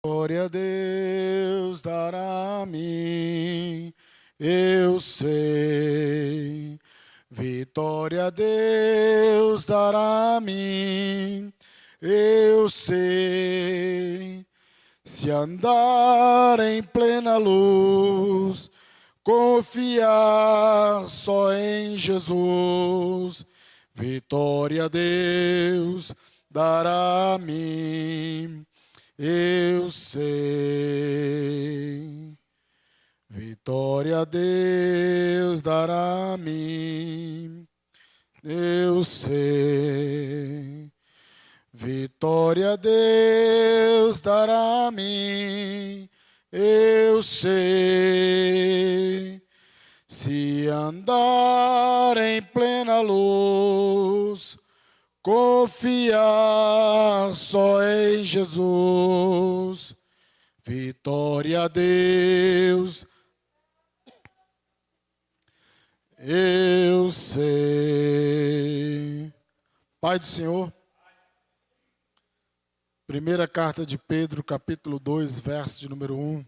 Glória a Deus dará a mim, eu sei. Vitória a Deus dará a mim, eu sei. Se andar em plena luz, confiar só em Jesus, vitória a Deus dará a mim, eu sei. Vitória a Deus dará a mim, eu sei. Vitória a Deus dará a mim, eu sei. Se andar em plena luz, confiar só em Jesus, vitória a Deus, eu sei. Pai do Senhor, primeira carta de Pedro, capítulo 2, verso de número 1.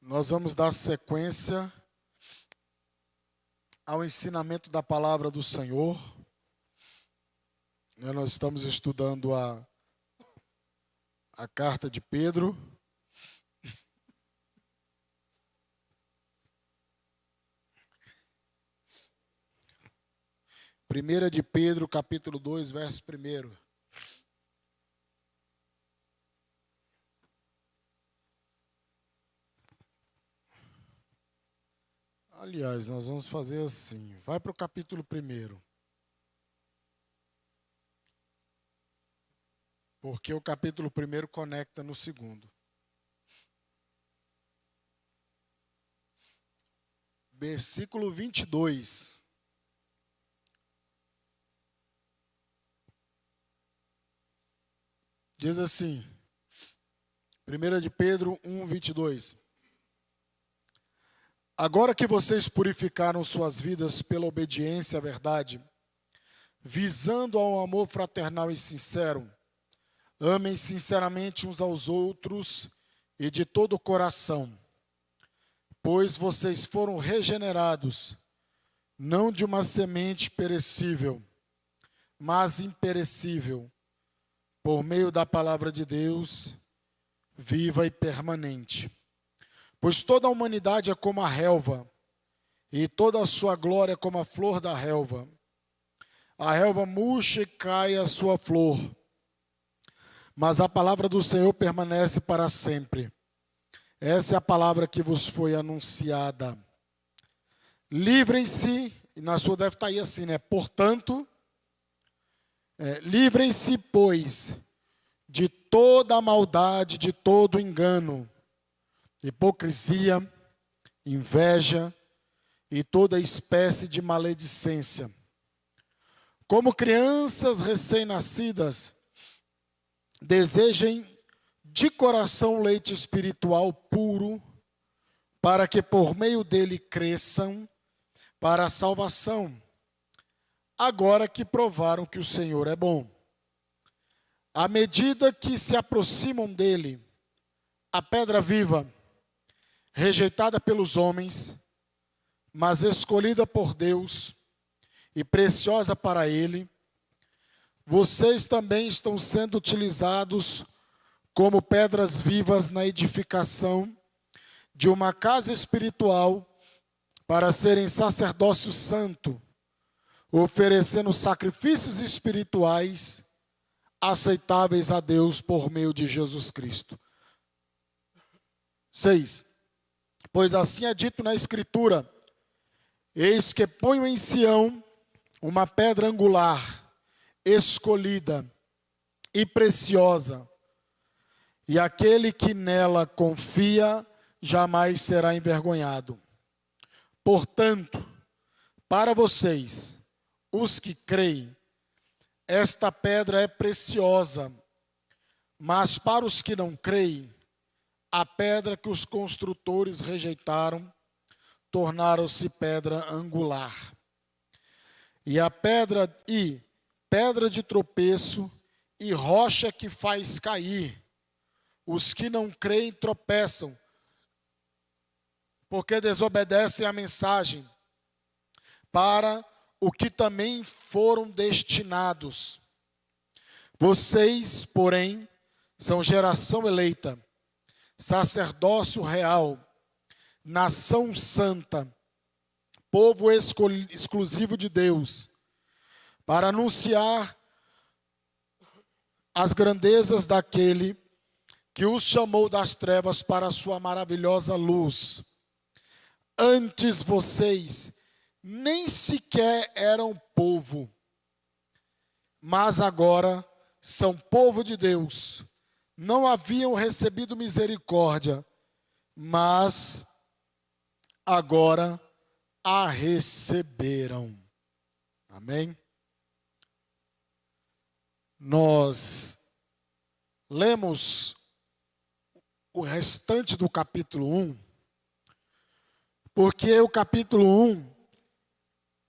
Nós vamos dar sequência ao ensinamento da palavra do Senhor. Nós estamos estudando a carta de Pedro. Primeira de Pedro, capítulo 2, verso 1. Aliás, nós vamos fazer assim. Vai para o capítulo 1. Porque o capítulo 1 conecta no segundo. Versículo 22. Diz assim, 1 de Pedro 1, 22. Agora que vocês purificaram suas vidas pela obediência à verdade, visando ao amor fraternal e sincero, amem sinceramente uns aos outros e de todo o coração, pois vocês foram regenerados, não de uma semente perecível, mas imperecível, por meio da palavra de Deus, viva e permanente. Pois toda a humanidade é como a relva, e toda a sua glória é como a flor da relva. A relva murcha e cai a sua flor, mas a palavra do Senhor permanece para sempre. Essa é a palavra que vos foi anunciada. Livrem-se, e na sua deve estar aí assim, né? Portanto, livrem-se, pois, de toda a maldade, de todo engano, hipocrisia, inveja e toda espécie de maledicência. Como crianças recém-nascidas, desejem de coração leite espiritual puro, para que por meio dele cresçam para a salvação, agora que provaram que o Senhor é bom. À medida que se aproximam dele, a pedra viva, rejeitada pelos homens, mas escolhida por Deus e preciosa para ele, vocês também estão sendo utilizados como pedras vivas na edificação de uma casa espiritual para serem sacerdócio santo, oferecendo sacrifícios espirituais aceitáveis a Deus por meio de Jesus Cristo. 6. Pois assim é dito na Escritura: eis que ponho em Sião uma pedra angular, escolhida e preciosa, e aquele que nela confia jamais será envergonhado. Portanto, para vocês, os que creem, esta pedra é preciosa, mas para os que não creem, a pedra que os construtores rejeitaram tornaram-se pedra angular. E pedra de tropeço e rocha que faz cair. Os que não creem tropeçam, porque desobedecem a mensagem, para o que também foram destinados. Vocês, porém, são geração eleita, sacerdócio real, nação santa, povo exclusivo de Deus, para anunciar as grandezas daquele que os chamou das trevas para a sua maravilhosa luz. Antes vocês nem sequer eram povo, mas agora são povo de Deus. Não haviam recebido misericórdia, mas agora a receberam. Amém? Nós lemos o restante do capítulo 1, porque o capítulo 1,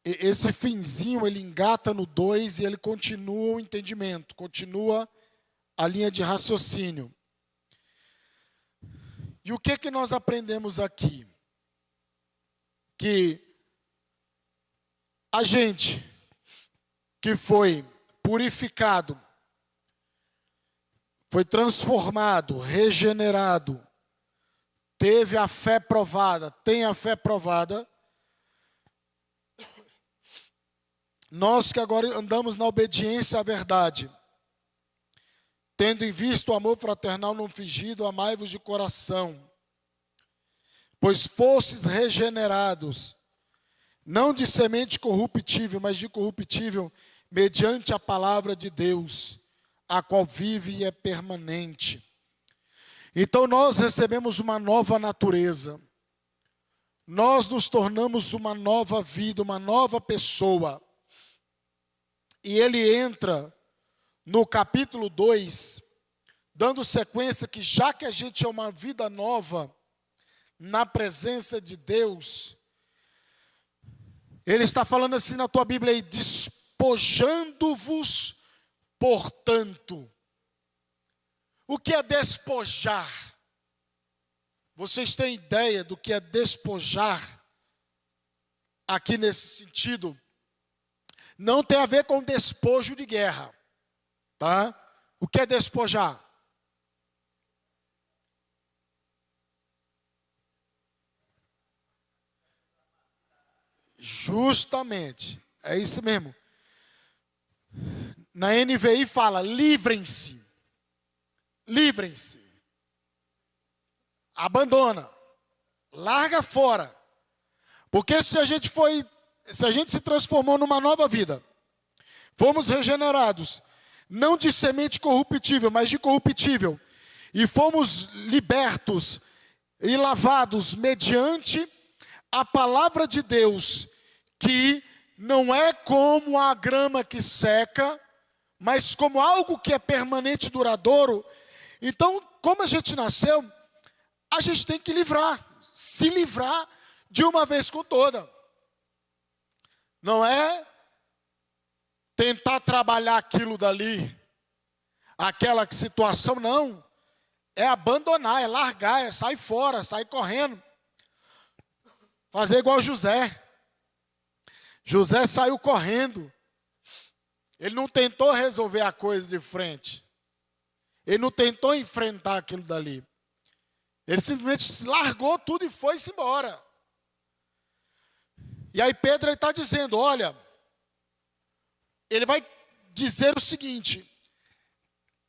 esse finzinho, ele engata no 2 e ele continua o entendimento, continua a linha de raciocínio. E o que nós aprendemos aqui? Que a gente que foi purificado, foi transformado, regenerado, teve a fé provada, tem a fé provada, nós que agora andamos na obediência à verdade, tendo em vista o amor fraternal não fingido, amai-vos de coração, pois fostes regenerados, não de semente corruptível, mas de corruptível, mediante a palavra de Deus, a qual vive e é permanente. Então nós recebemos uma nova natureza, nós nos tornamos uma nova vida, uma nova pessoa. E ele entra no capítulo 2, dando sequência que já que a gente é uma vida nova, na presença de Deus, ele está falando assim na tua Bíblia aí, despojando-vos, portanto. O que é despojar? Vocês têm ideia do que é despojar? Aqui nesse sentido, não tem a ver com despojo de guerra, tá? O que é despojar? Justamente, é isso mesmo. Na NVI fala, livrem-se. Livrem-se. Abandona. Larga fora. Porque se a gente se transformou numa nova vida, fomos regenerados, não de semente corruptível, mas de corruptível, e fomos libertos e lavados mediante a palavra de Deus, que não é como a grama que seca, mas como algo que é permanente e duradouro. Então, como a gente nasceu, a gente tem que se livrar de uma vez por toda. Não é tentar trabalhar aquilo dali, aquela situação, não. É abandonar, é largar, é sair fora, sair correndo. Fazer igual José. José saiu correndo. Ele não tentou resolver a coisa de frente. Ele não tentou enfrentar aquilo dali. Ele simplesmente largou tudo e foi-se embora. E aí Pedro está dizendo, olha, ele vai dizer o seguinte,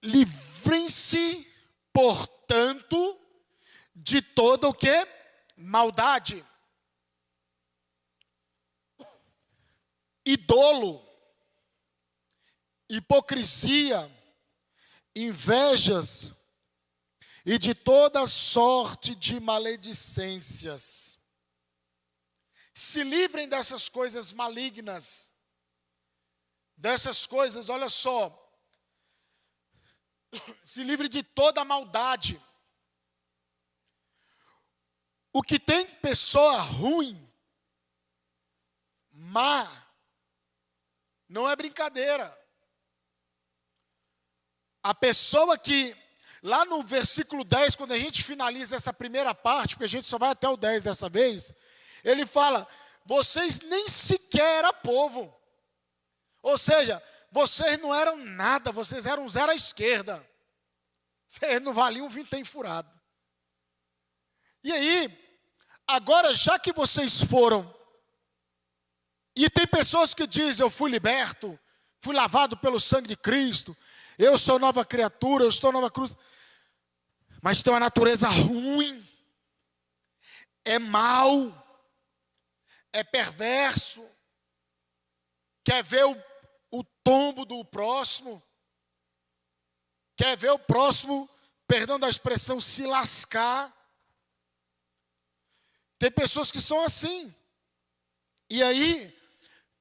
livrem-se, portanto, de toda o quê? Maldade. E dolo, hipocrisia, invejas e de toda sorte de maledicências. Se livrem dessas coisas malignas, dessas coisas, olha só, se livre de toda a maldade. o que tem pessoa ruim, má, não é brincadeira. A pessoa que, lá no versículo 10, quando a gente finaliza essa primeira parte, porque a gente só vai até o 10 dessa vez, ele fala, vocês nem sequer eram povo. Ou seja, vocês não eram nada, vocês eram zero à esquerda. Vocês não valiam um vintém furado. E aí, agora já que vocês foram, e tem pessoas que dizem, eu fui liberto, fui lavado pelo sangue de Cristo, eu sou nova criatura, eu estou nova cruz. Mas tem uma natureza ruim, é mau, é perverso, quer ver o tombo do próximo, quer ver o próximo, perdão da expressão, se lascar. Tem pessoas que são assim. E aí,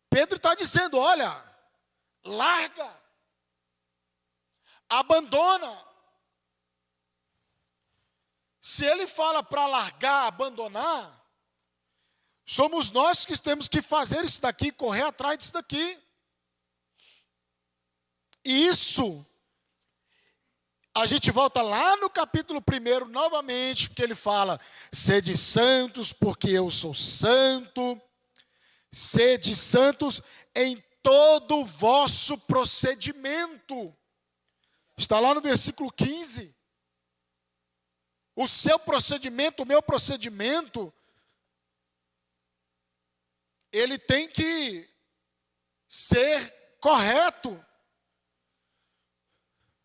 Pedro está dizendo, olha, larga, abandona. Se ele fala para largar, abandonar, somos nós que temos que fazer isso daqui, correr atrás disso daqui. E isso, a gente volta lá no capítulo 1 novamente, porque ele fala, sede santos, porque eu sou santo. Sede santos em todo o vosso procedimento. Está lá no versículo 15. O seu procedimento, o meu procedimento, ele tem que ser correto.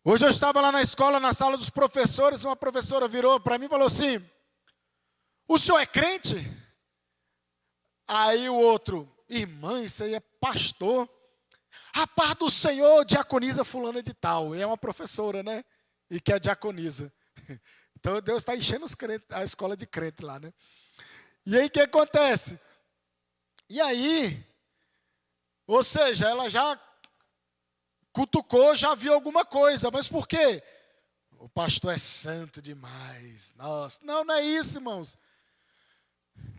Hoje eu estava lá na escola, na sala dos professores, uma professora virou para mim e falou assim, o senhor é crente? Aí o outro, irmã, isso aí é pastor. A paz do Senhor, diaconisa fulana de tal. E é uma professora, né? E que é diaconisa. Então Deus está enchendo os crentes, a escola de crente lá, né? E aí o que acontece? E aí, ou seja, ela já cutucou, já viu alguma coisa. Mas por quê? O pastor é santo demais. Nossa, não é isso, irmãos.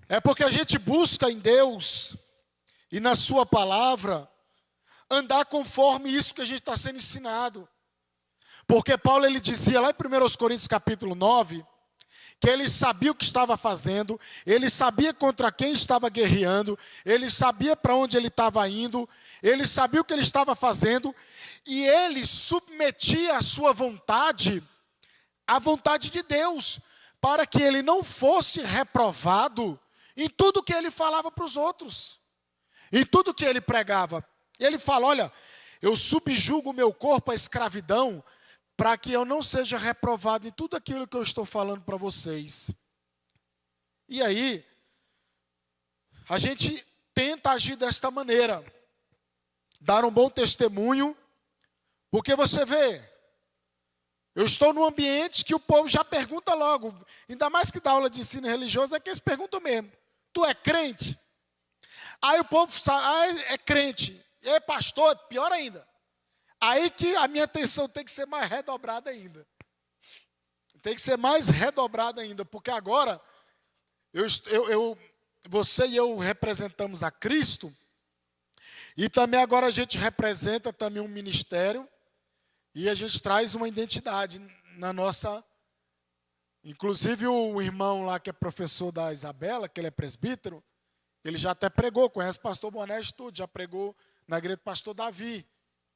É porque a gente busca em Deus e na sua palavra andar conforme isso que a gente está sendo ensinado. Porque Paulo ele dizia lá em 1 Coríntios capítulo 9, que ele sabia o que estava fazendo, ele sabia contra quem estava guerreando, ele sabia para onde ele estava indo, ele sabia o que ele estava fazendo, e ele submetia a sua vontade à vontade de Deus, para que ele não fosse reprovado em tudo que ele falava para os outros, em tudo que ele pregava. Ele fala, olha, eu subjugo o meu corpo à escravidão, para que eu não seja reprovado em tudo aquilo que eu estou falando para vocês. E aí, a gente tenta agir desta maneira, dar um bom testemunho, porque você vê, eu estou num ambiente que o povo já pergunta logo, ainda mais que dá aula de ensino religioso, é que eles perguntam mesmo, tu é crente? Aí o povo sabe, é crente, é pastor, pior ainda. Aí que a minha atenção tem que ser mais redobrada ainda. Tem que ser mais redobrada ainda, porque agora, você e eu representamos a Cristo, e também agora a gente representa também um ministério, e a gente traz uma identidade na nossa... Inclusive o irmão lá que é professor da Isabela, que ele é presbítero, ele já até pregou, conhece o pastor Boneste tudo, já pregou na igreja do pastor Davi.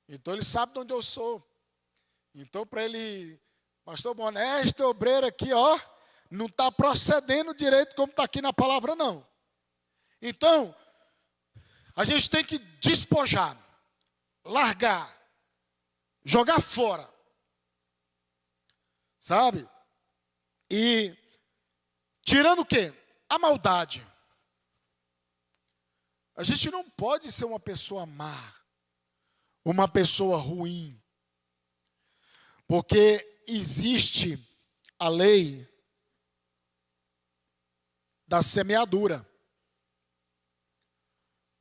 Então ele sabe de onde eu sou. Então para ele, pastor Boneste, obreiro aqui, ó, não está procedendo direito como está aqui na palavra não. Então, a gente tem que despojar, largar, jogar fora. Sabe? E tirando o quê? A maldade. A gente não pode ser uma pessoa má, uma pessoa ruim, porque existe a lei da semeadura.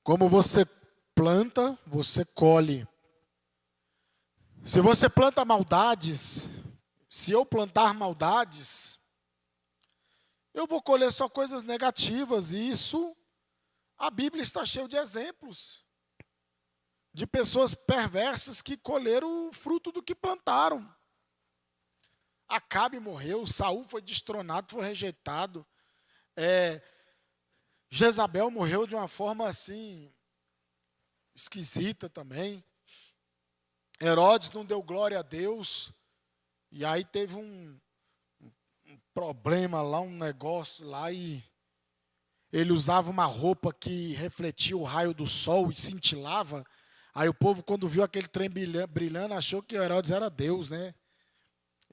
Como você planta, você colhe. Se você planta maldades, se eu plantar maldades, eu vou colher só coisas negativas. E isso, a Bíblia está cheia de exemplos de pessoas perversas que colheram o fruto do que plantaram. Acabe morreu, Saul foi destronado, foi rejeitado. Jezabel morreu de uma forma assim, esquisita também. Herodes não deu glória a Deus. E aí teve um problema lá, um negócio lá, e ele usava uma roupa que refletia o raio do sol e cintilava. Aí o povo, quando viu aquele trem brilhando, achou que Herodes era Deus, né?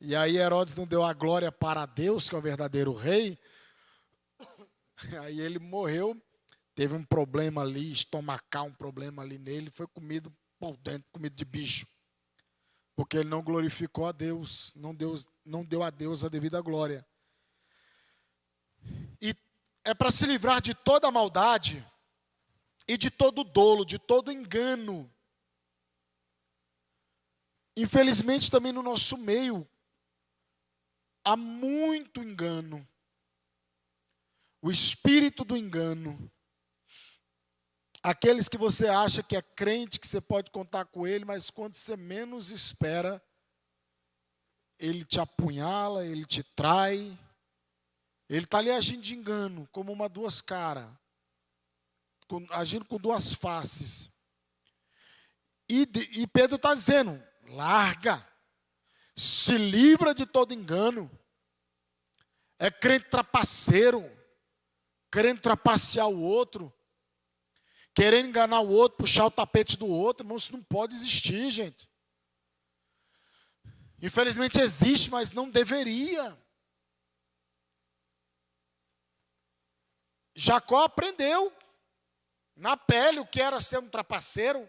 E aí Herodes não deu a glória para Deus, que é o verdadeiro rei. Aí ele morreu, teve um problema ali, estomacal, um problema ali nele, foi comido por dentro, comido de bicho. Porque ele não glorificou a Deus, não deu a Deus a devida glória. E é para se livrar de toda a maldade e de todo dolo, de todo engano. Infelizmente também no nosso meio há muito engano. O espírito do engano. Aqueles que você acha que é crente, que você pode contar com ele, mas quando você menos espera, ele te apunhala, ele te trai. Ele está ali agindo de engano, como uma duas caras, agindo com duas faces. E Pedro está dizendo, larga, se livra de todo engano. É crente trapaceiro, querendo trapacear o outro, querendo enganar o outro, puxar o tapete do outro. Irmão, isso não pode existir, gente. Infelizmente existe, mas não deveria. Jacó aprendeu na pele o que era ser um trapaceiro.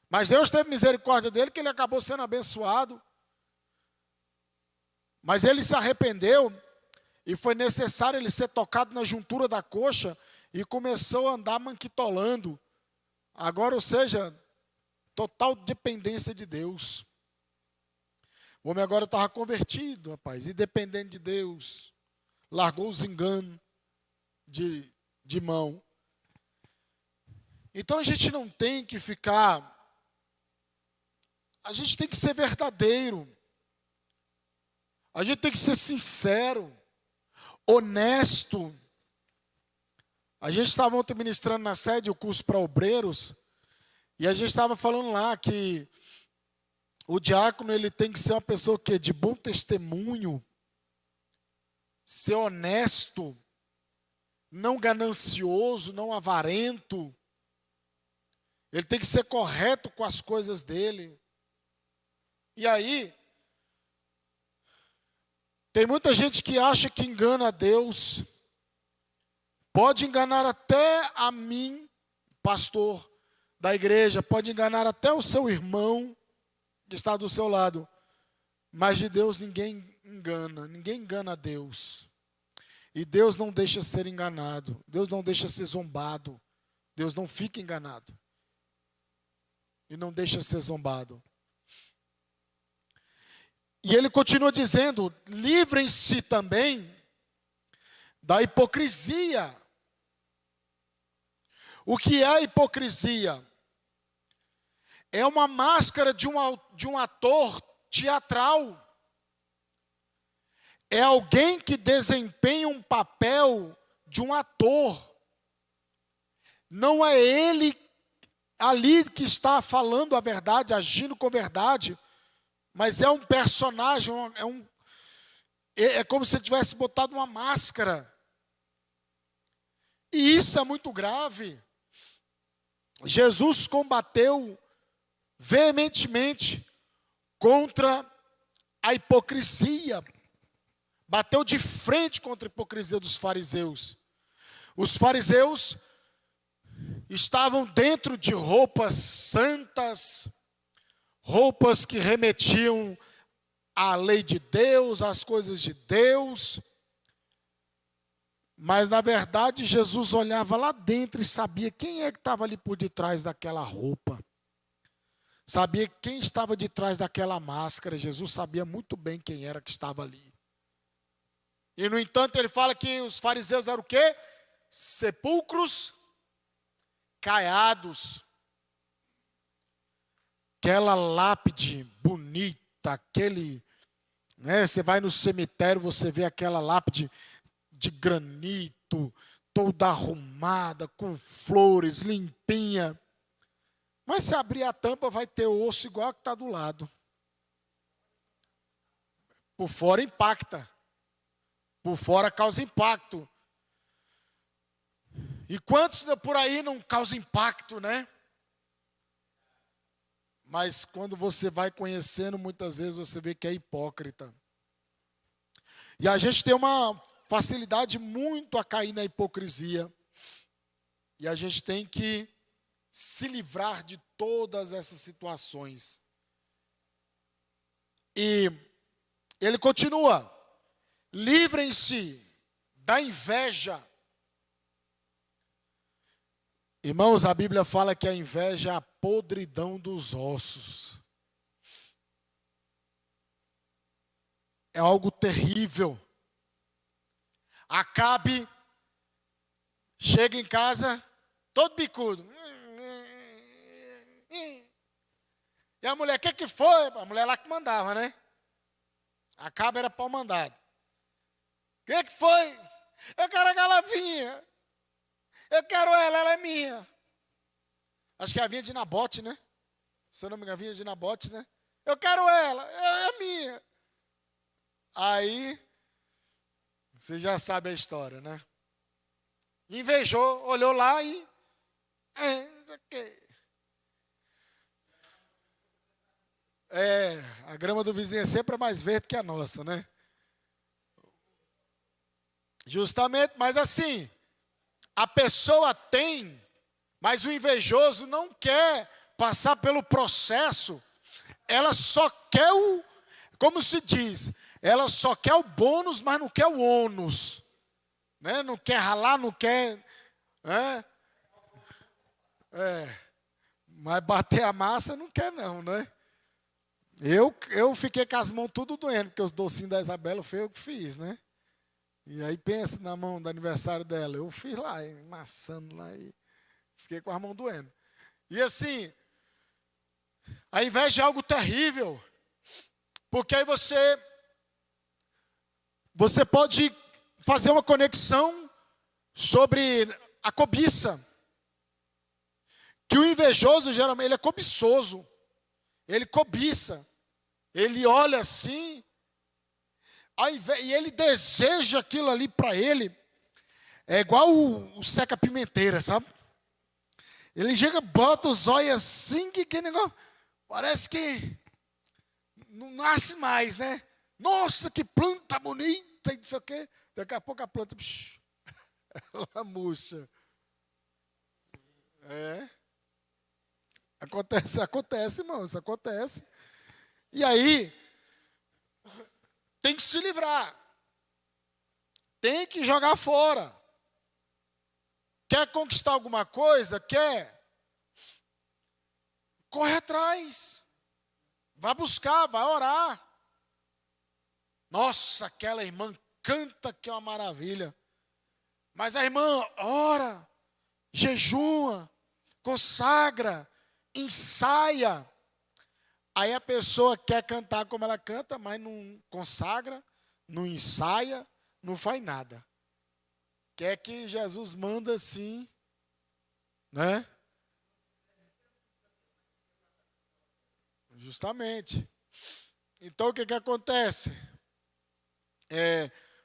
Mas Deus teve misericórdia dele, que ele acabou sendo abençoado. Mas ele se arrependeu e foi necessário ele ser tocado na juntura da coxa e começou a andar manquitolando. Agora, ou seja, total dependência de Deus. O homem agora estava convertido, rapaz, e dependendo de Deus. Largou os enganos de mão. Então a gente não tem que ficar, a gente tem que ser verdadeiro, a gente tem que ser sincero, honesto. A gente estava ontem ministrando na sede o curso para obreiros, e a gente estava falando lá que o diácono ele tem que ser uma pessoa que de bom testemunho, ser honesto, não ganancioso, não avarento. Ele tem que ser correto com as coisas dele. E aí, tem muita gente que acha que engana a Deus. Pode enganar até a mim, pastor da igreja, pode enganar até o seu irmão que está do seu lado. Mas de Deus ninguém engana a Deus. E Deus não deixa ser enganado, Deus não deixa ser zombado, Deus não fica enganado. E não deixa ser zombado. E ele continua dizendo, livrem-se também da hipocrisia. O que é a hipocrisia? É uma máscara de um ator teatral. É alguém que desempenha um papel de um ator. Não é ele ali que está falando a verdade, agindo com verdade, mas é um personagem, é como se ele tivesse botado uma máscara. E isso é muito grave. Jesus combateu veementemente contra a hipocrisia. Bateu de frente contra a hipocrisia dos fariseus. Os fariseus estavam dentro de roupas santas, roupas que remetiam à lei de Deus, às coisas de Deus. Mas, na verdade, Jesus olhava lá dentro e sabia quem é que estava ali por detrás daquela roupa. Sabia quem estava de trás daquela máscara. Jesus sabia muito bem quem era que estava ali. E, no entanto, ele fala que os fariseus eram o quê? Sepulcros caiados. Aquela lápide bonita, aquele... né, você vai no cemitério, você vê aquela lápide de granito, toda arrumada, com flores, limpinha. Mas se abrir a tampa, vai ter osso igual que está do lado. Por fora impacta. Por fora causa impacto. E quantos por aí não causa impacto, né? Mas quando você vai conhecendo, muitas vezes você vê que é hipócrita. E a gente tem uma facilidade muito a cair na hipocrisia. E a gente tem que se livrar de todas essas situações. E ele continua: livrem-se da inveja. Irmãos, a Bíblia fala que a inveja é a podridão dos ossos. É algo terrível. Acabe chega em casa todo bicudo. E a mulher, o que foi? A mulher lá que mandava, né? Acabe era pau mandado. O que foi? Eu quero aquela vinha. Eu quero ela é minha. Acho que é a vinha de Nabote, né? Se eu não me engano, a vinha de Nabote, né? Eu quero ela, é minha. Aí, você já sabe a história, né? Invejou, olhou lá e... a grama do vizinho é sempre mais verde que a nossa, né? Justamente, mas assim, a pessoa tem, mas o invejoso não quer passar pelo processo. Ela só quer como se diz, ela só quer o bônus, mas não quer o ônus. Né? Não quer ralar, não quer... mas bater a massa não quer não, né? Eu fiquei com as mãos tudo doendo, porque os docinhos da Isabela foi eu que fiz, né? E aí pensa na mão do aniversário dela. Eu fiz lá, amassando lá e fiquei com as mãos doendo. E assim, a inveja é algo terrível. Porque aí você pode fazer uma conexão sobre a cobiça. Que o invejoso, geralmente, ele é cobiçoso. Ele cobiça. Ele olha assim... e ele deseja aquilo ali para ele. É igual o seca-pimenteira, sabe? Ele chega, bota os olhos assim, que negócio... Parece que não nasce mais, né? Nossa, que planta bonita, e não sei o quê. Daqui a pouco a planta... ela murcha. Acontece, irmão, isso acontece. E aí... tem que se livrar. Tem que jogar fora. Quer conquistar alguma coisa? Quer? Corre atrás. Vai buscar, vai orar. Nossa, aquela irmã canta que é uma maravilha. Mas a irmã ora, jejua, consagra, ensaia. Aí a pessoa quer cantar como ela canta, mas não consagra, não ensaia, não faz nada. Quer que Jesus manda assim, né? Justamente. Então o que acontece?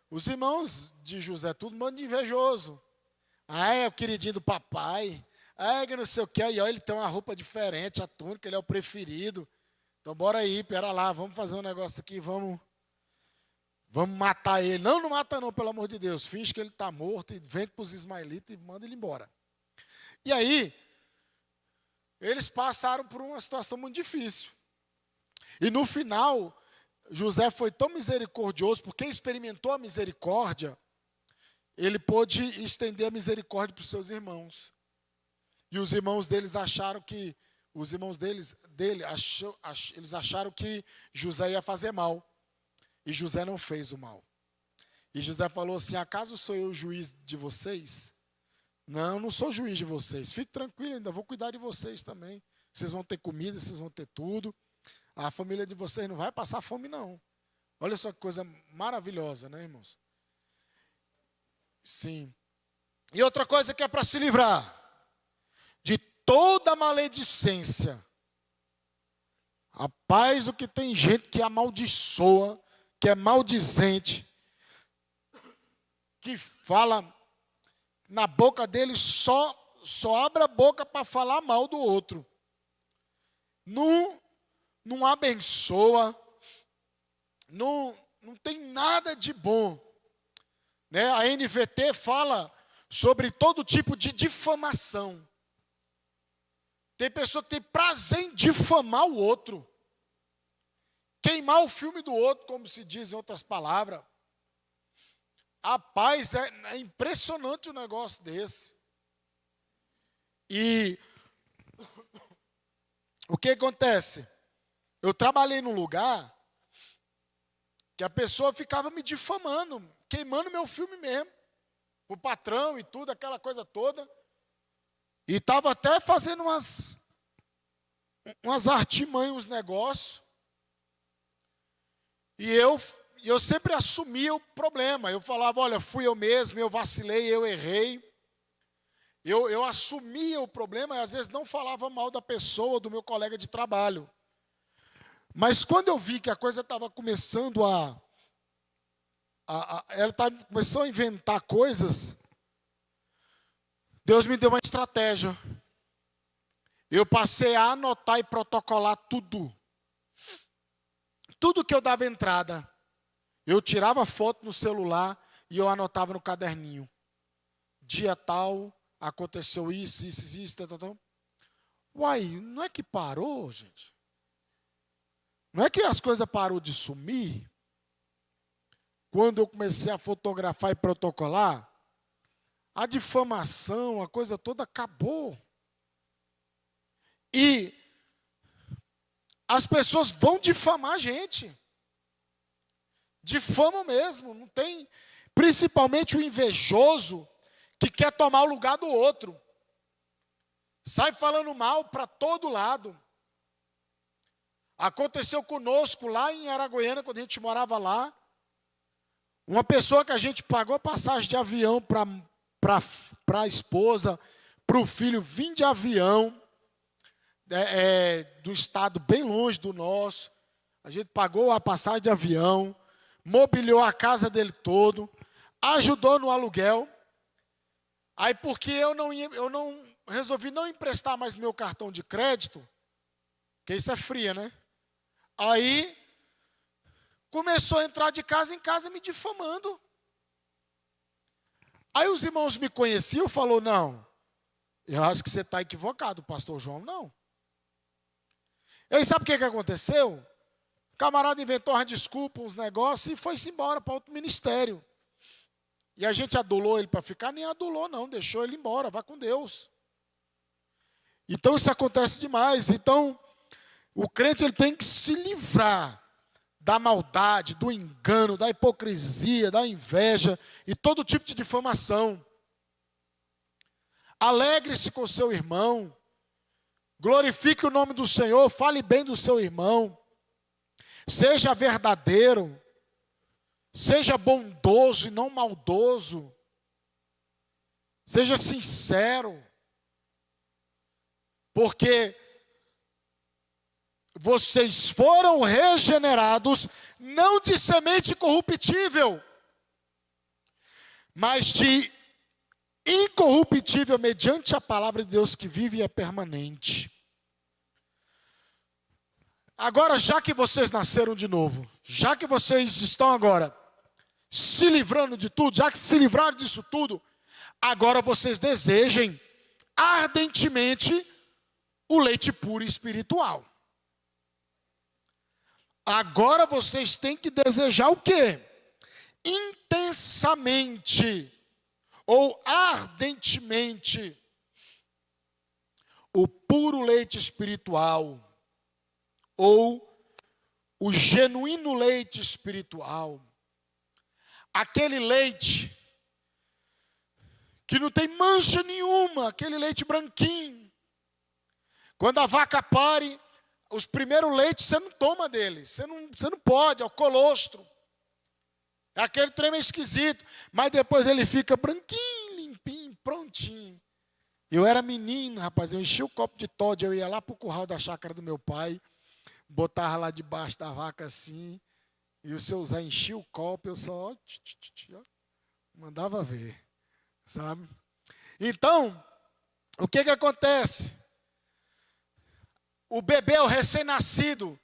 Os irmãos de José, tudo mano de invejoso. É o queridinho do papai. Que não sei o que. Aí ó, ele tem uma roupa diferente, a túnica, ele é o preferido. Então, bora aí, pera lá, vamos fazer um negócio aqui, vamos matar ele. Não mata não, pelo amor de Deus. Finge que ele está morto e vende para os ismaelitas e manda ele embora. E aí, eles passaram por uma situação muito difícil. E no final, José foi tão misericordioso, porque experimentou a misericórdia, ele pôde estender a misericórdia para os seus irmãos. E os irmãos deles acharam que eles acharam que José ia fazer mal. E José não fez o mal. E José falou assim: acaso sou eu o juiz de vocês? Não, não sou juiz de vocês. Fique tranquilo, ainda vou cuidar de vocês também. Vocês vão ter comida, vocês vão ter tudo. A família de vocês não vai passar fome, não. Olha só que coisa maravilhosa, né, irmãos? Sim. E outra coisa que é para se livrar de toda maledicência. Rapaz, o que tem gente que amaldiçoa, que é maldizente, que fala na boca dele, só abre a boca para falar mal do outro. Não abençoa, não tem nada de bom. Né? A NVT fala sobre todo tipo de difamação. Tem pessoa que tem prazer em difamar o outro. Queimar o filme do outro, como se diz em outras palavras. Rapaz, é impressionante um negócio desse. E o que acontece? Eu trabalhei num lugar que a pessoa ficava me difamando, queimando meu filme mesmo. O patrão e tudo, aquela coisa toda. E estava até fazendo umas artimanhas, uns negócios. E eu sempre assumia o problema. Eu falava, olha, fui eu mesmo, eu vacilei, eu errei. Eu assumia o problema e às vezes não falava mal da pessoa, do meu colega de trabalho. Mas quando eu vi que a coisa estava começando ela começou a inventar coisas, Deus me deu uma estratégia. Eu passei a anotar e protocolar tudo. Tudo que eu dava entrada. Eu tirava foto no celular e eu anotava no caderninho. Dia tal, aconteceu isso, tal. Uai, não é que parou, gente? Não é que as coisas pararam de sumir? Quando eu comecei a fotografar e protocolar, a difamação, a coisa toda acabou. E as pessoas vão difamar a gente. Difamam mesmo, não tem. Principalmente o invejoso que quer tomar o lugar do outro. Sai falando mal para todo lado. Aconteceu conosco lá em Araguaiana, quando a gente morava lá. Uma pessoa que a gente pagou a passagem de avião para a esposa, para o filho vir de avião, do estado bem longe do nosso. A gente pagou a passagem de avião, mobiliou a casa dele todo, ajudou no aluguel. Aí porque eu não resolvi não emprestar mais meu cartão de crédito, que isso é fria, né? Aí começou a entrar de casa em casa me difamando. Aí os irmãos me conheciam e falaram, não, eu acho que você está equivocado, pastor João, não. E aí sabe o que aconteceu? O camarada inventou uma desculpa, uns negócios e foi-se embora para outro ministério. E a gente adulou ele para ficar? Nem adulou não, deixou ele embora, vá com Deus. Então isso acontece demais. Então o crente ele tem que se livrar da maldade, do engano, da hipocrisia, da inveja e todo tipo de difamação. Alegre-se com seu irmão, glorifique o nome do Senhor, fale bem do seu irmão, seja verdadeiro, seja bondoso e não maldoso, seja sincero, porque vocês foram regenerados, não de semente corruptível, mas de incorruptível, mediante a palavra de Deus que vive e é permanente. Agora, já que vocês nasceram de novo, já que vocês estão agora se livrando de tudo, já que se livraram disso tudo, agora vocês desejem ardentemente o leite puro e espiritual. Agora vocês têm que desejar o quê? Intensamente ou ardentemente o puro leite espiritual ou o genuíno leite espiritual. aquele leite que não tem mancha nenhuma, aquele leite branquinho. Quando a vaca pare, os primeiros leites você não toma dele, você não pode, é o colostro. É aquele trem esquisito, mas depois ele fica branquinho, limpinho, prontinho. Eu era menino, rapaz, eu enchia o copo de Toddy, eu ia lá para o curral da chácara do meu pai, botava lá debaixo da vaca assim, e o seu Zé enchia o copo, eu só mandava ver, sabe? Então, o que acontece? O bebê, o recém-nascido,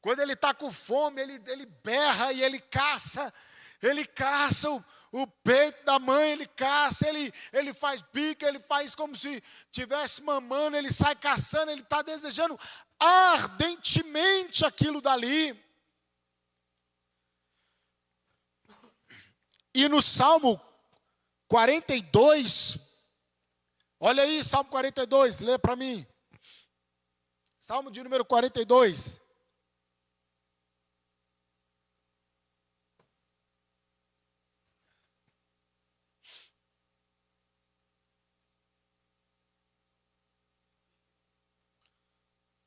quando ele está com fome, ele berra e ele caça o peito da mãe, ele caça, ele faz bico, ele faz como se estivesse mamando, ele sai caçando, ele está desejando ardentemente aquilo dali. E no Salmo 42, olha aí, Salmo 42, lê para mim. Salmo de número 42.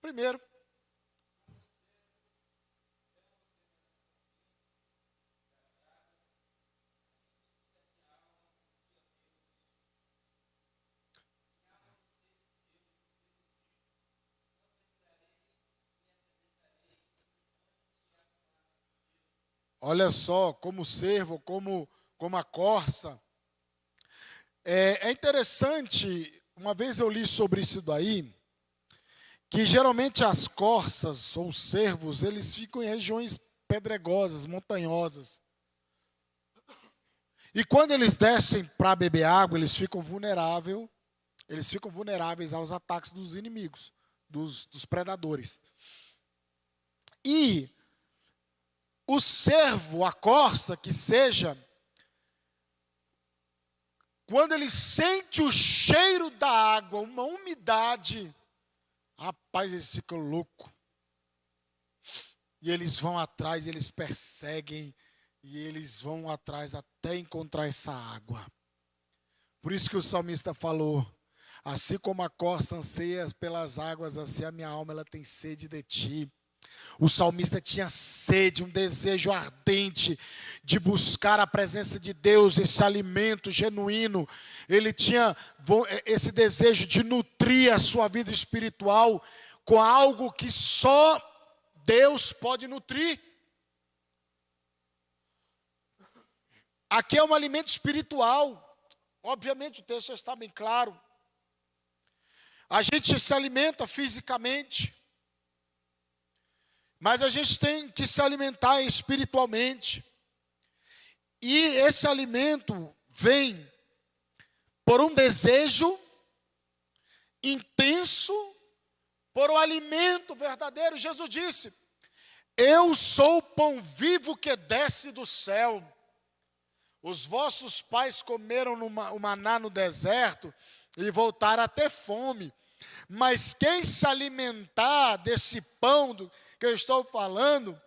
Primeiro, olha só, como servo, como a corça. É interessante, uma vez eu li sobre isso daí, que geralmente as corças ou cervos, eles ficam em regiões pedregosas, montanhosas. E quando eles descem para beber água, eles ficam vulneráveis aos ataques dos inimigos, dos predadores. E o cervo, a corça, que seja, quando ele sente o cheiro da água, uma umidade, rapaz, eles ficam loucos. E eles vão atrás, eles perseguem, e eles vão atrás até encontrar essa água. Por isso que o salmista falou, assim como a corça anseia pelas águas, assim a minha alma ela tem sede de ti. O salmista tinha sede, um desejo ardente de buscar a presença de Deus, esse alimento genuíno. Ele tinha esse desejo de nutrir a sua vida espiritual com algo que só Deus pode nutrir. Aqui é um alimento espiritual. Obviamente o texto está bem claro. A gente se alimenta fisicamente, mas a gente tem que se alimentar espiritualmente. E esse alimento vem por um desejo intenso, por um alimento verdadeiro. Jesus disse, eu sou o pão vivo que desce do céu. Os vossos pais comeram o maná no deserto e voltaram a ter fome. Mas quem se alimentar desse pão que eu estou falando,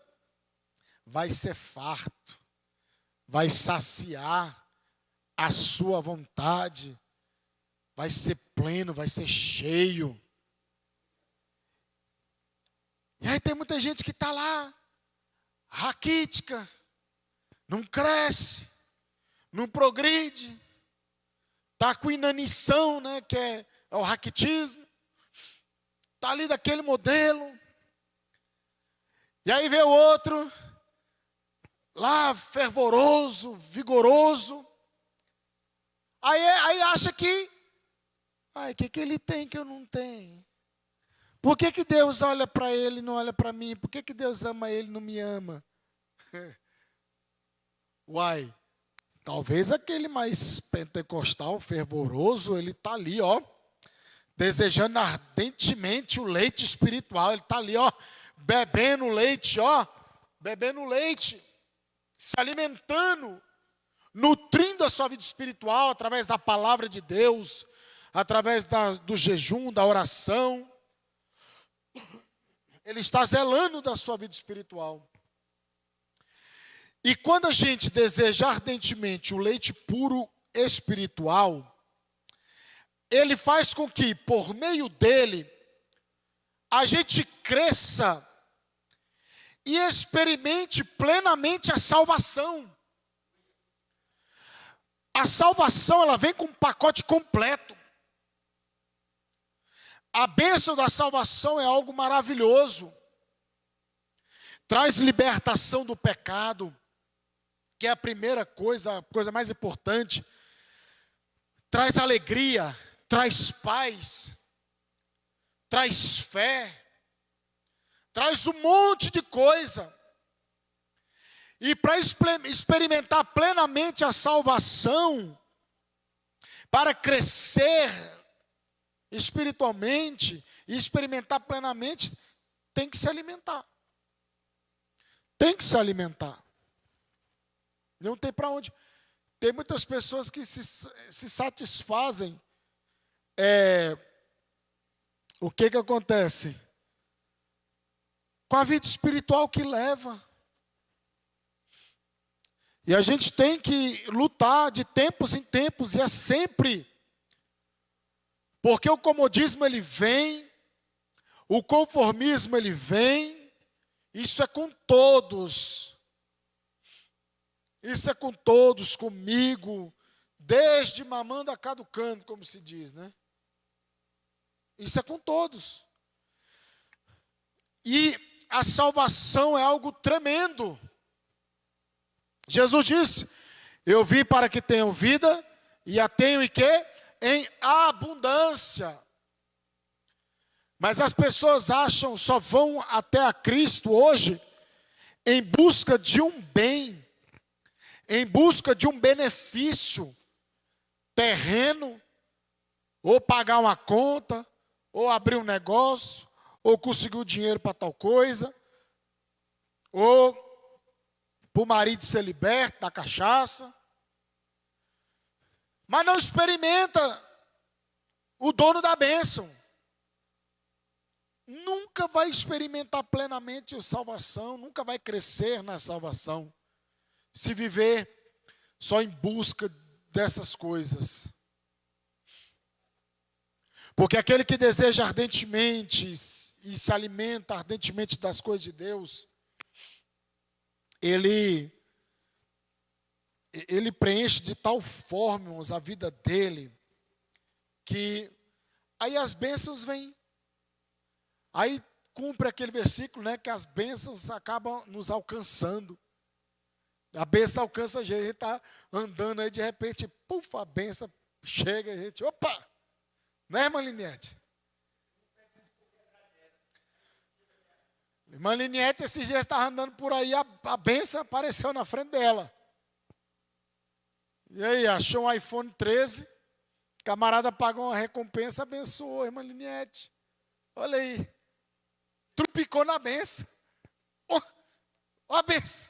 vai ser farto, vai saciar a sua vontade, vai ser pleno, vai ser cheio. E aí tem muita gente que está lá, raquítica, não cresce, não progride, está com inanição, né, que é o raquitismo, está ali daquele modelo. E aí vê o outro, lá fervoroso, vigoroso. Aí acha que, o que ele tem que eu não tenho? Por que Deus olha para ele e não olha para mim? Por que Deus ama ele e não me ama? Uai, talvez aquele mais pentecostal, fervoroso, ele está ali, ó, desejando ardentemente o leite espiritual. Ele está ali, ó, bebendo leite, se alimentando, nutrindo a sua vida espiritual através da palavra de Deus, através do jejum, da oração. Ele está zelando da sua vida espiritual. E quando a gente deseja ardentemente o leite puro espiritual, ele faz com que, por meio dele, a gente cresça e experimente plenamente a salvação. A salvação, ela vem com um pacote completo. A bênção da salvação é algo maravilhoso. Traz libertação do pecado, que é a primeira coisa, a coisa mais importante. Traz alegria, traz paz, traz fé, traz um monte de coisa. E para experimentar plenamente a salvação, para crescer espiritualmente e experimentar plenamente, tem que se alimentar. Tem que se alimentar. Não tem para onde. Tem muitas pessoas que se satisfazem. O que acontece? Com a vida espiritual que leva. E a gente tem que lutar de tempos em tempos, e é sempre. Porque o comodismo ele vem, o conformismo ele vem, isso é com todos. Isso é com todos, comigo, desde mamando a caducando, como se diz, né? Isso é com todos. E a salvação é algo tremendo. Jesus disse: eu vim para que tenham vida e a tenham em quê? Em abundância. Mas as pessoas acham, só vão até a Cristo hoje em busca de um bem, em busca de um benefício terreno, ou pagar uma conta, ou abrir um negócio, ou conseguir o dinheiro para tal coisa, ou para o marido ser liberto da cachaça. Mas não experimenta o dono da bênção. Nunca vai experimentar plenamente a salvação, nunca vai crescer na salvação, se viver só em busca dessas coisas. Porque aquele que deseja ardentemente e se alimenta ardentemente das coisas de Deus, ele preenche de tal forma, irmãos, a vida dele, que aí as bênçãos vêm. Aí cumpre aquele versículo, né, que as bênçãos acabam nos alcançando. A bênção alcança a gente está andando aí, de repente, puf, a bênção chega e a gente, opa! Né, irmã Liniete? Irmã Liniete, esses dias estava andando por aí, a bênção apareceu na frente dela. E aí, achou um iPhone 13, camarada pagou uma recompensa, abençoou a irmã Liniete. Olha aí, trupicou na bênção. Ó a bênção.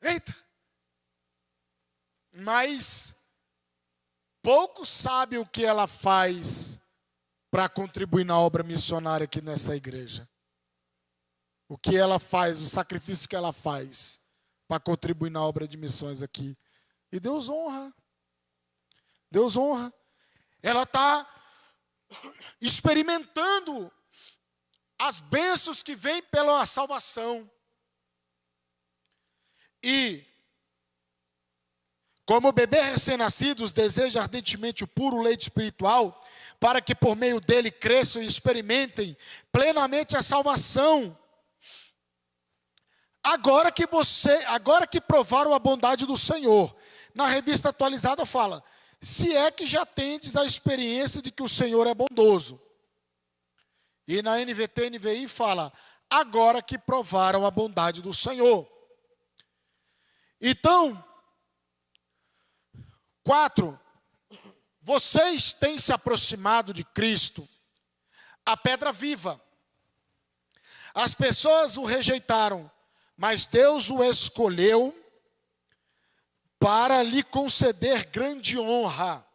Eita! Mas pouco sabe o que ela faz para contribuir na obra missionária aqui nessa igreja. O que ela faz, o sacrifício que ela faz para contribuir na obra de missões aqui. E Deus honra. Deus honra. Ela está experimentando as bênçãos que vêm pela salvação. E, como o bebê recém-nascido deseja ardentemente o puro leite espiritual, para que por meio dele cresçam e experimentem plenamente a salvação. Agora que provaram a bondade do Senhor. Na revista atualizada fala: se é que já tendes a experiência de que o Senhor é bondoso. E na NVT, NVI fala: agora que provaram a bondade do Senhor. Então, 4, vocês têm se aproximado de Cristo, a pedra viva. As pessoas o rejeitaram, mas Deus o escolheu para lhe conceder grande honra.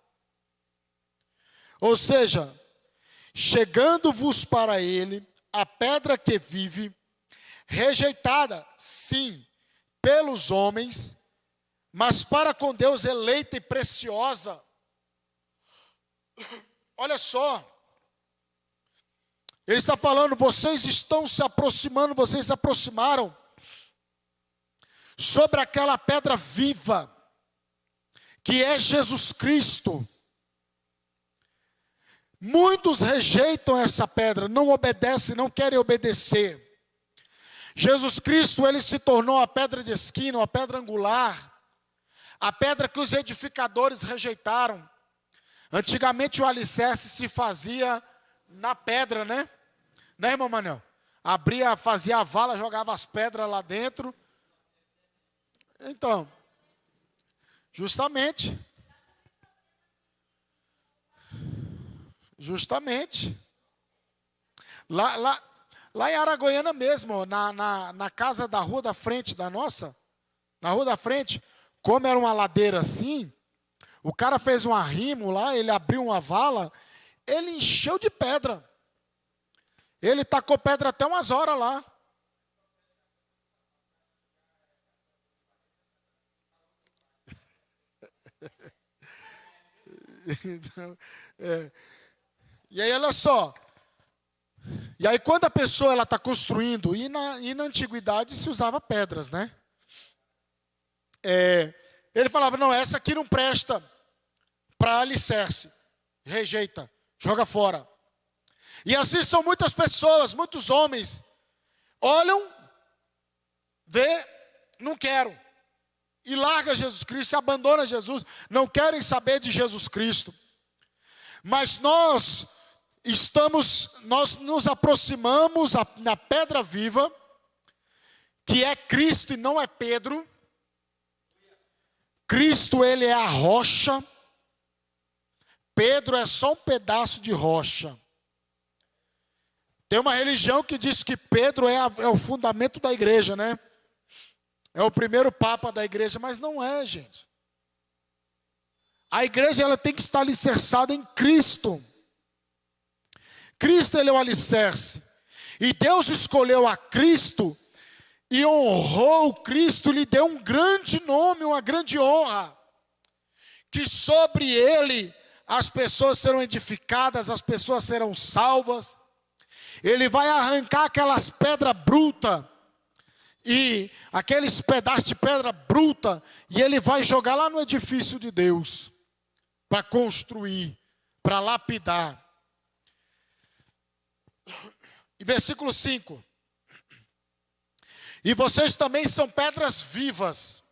Ou seja, chegando-vos para ele, a pedra que vive, rejeitada, sim, pelos homens, mas para com Deus eleita e preciosa. Olha só, ele está falando, vocês estão se aproximando, vocês se aproximaram sobre aquela pedra viva, que é Jesus Cristo. Muitos rejeitam essa pedra, não obedecem, não querem obedecer. Jesus Cristo, ele se tornou a pedra de esquina, a pedra angular, a pedra que os edificadores rejeitaram. Antigamente o alicerce se fazia na pedra, né? Né, irmão Manel? Abria, fazia a vala, jogava as pedras lá dentro. Então, justamente. Lá em Aragoiana mesmo, na casa da rua da frente da nossa, na rua da frente, como era uma ladeira assim, o cara fez um arrimo lá, ele abriu uma vala, ele encheu de pedra. Ele tacou pedra até umas horas lá. Então, e aí, olha só. E aí, quando a pessoa está construindo, e na antiguidade se usava pedras, né? Ele falava, não, essa aqui não presta para alicerce. Rejeita, joga fora. E assim são muitas pessoas, muitos homens. Olham, vê, não quero. E larga Jesus Cristo, se abandona Jesus. Não querem saber de Jesus Cristo. Mas nós nos aproximamos na pedra viva, que é Cristo e não é Pedro. Cristo, ele é a rocha. Pedro é só um pedaço de rocha. Tem uma religião que diz que Pedro é o fundamento da igreja, né? É o primeiro papa da igreja, mas não é, gente. A igreja, ela tem que estar alicerçada em Cristo. Cristo, ele é o alicerce. E Deus escolheu a Cristo e honrou Cristo, lhe deu um grande nome, uma grande honra. Que sobre ele as pessoas serão edificadas, as pessoas serão salvas. Ele vai arrancar aquelas pedras brutas e aqueles pedaços de pedra bruta, e ele vai jogar lá no edifício de Deus, para construir, para lapidar. E versículo 5. E vocês também são pedras vivas,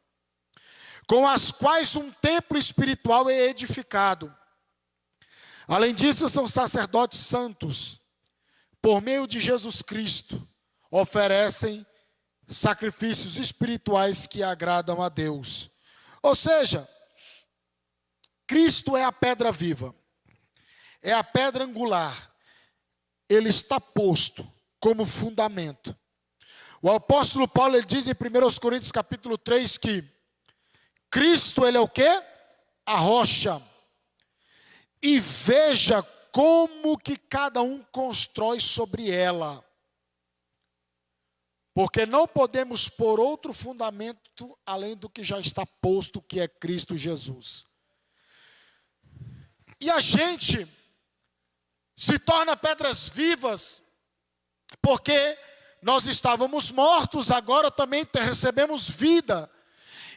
com as quais um templo espiritual é edificado. Além disso, são sacerdotes santos, por meio de Jesus Cristo, oferecem sacrifícios espirituais que agradam a Deus. Ou seja, Cristo é a pedra viva, é a pedra angular. Ele está posto como fundamento. O apóstolo Paulo, ele diz em 1 Coríntios capítulo 3 que Cristo, ele é o quê? A rocha. E veja como que cada um constrói sobre ela. Porque não podemos pôr outro fundamento além do que já está posto, que é Cristo Jesus. E a gente se torna pedras vivas, porque nós estávamos mortos, agora também recebemos vida.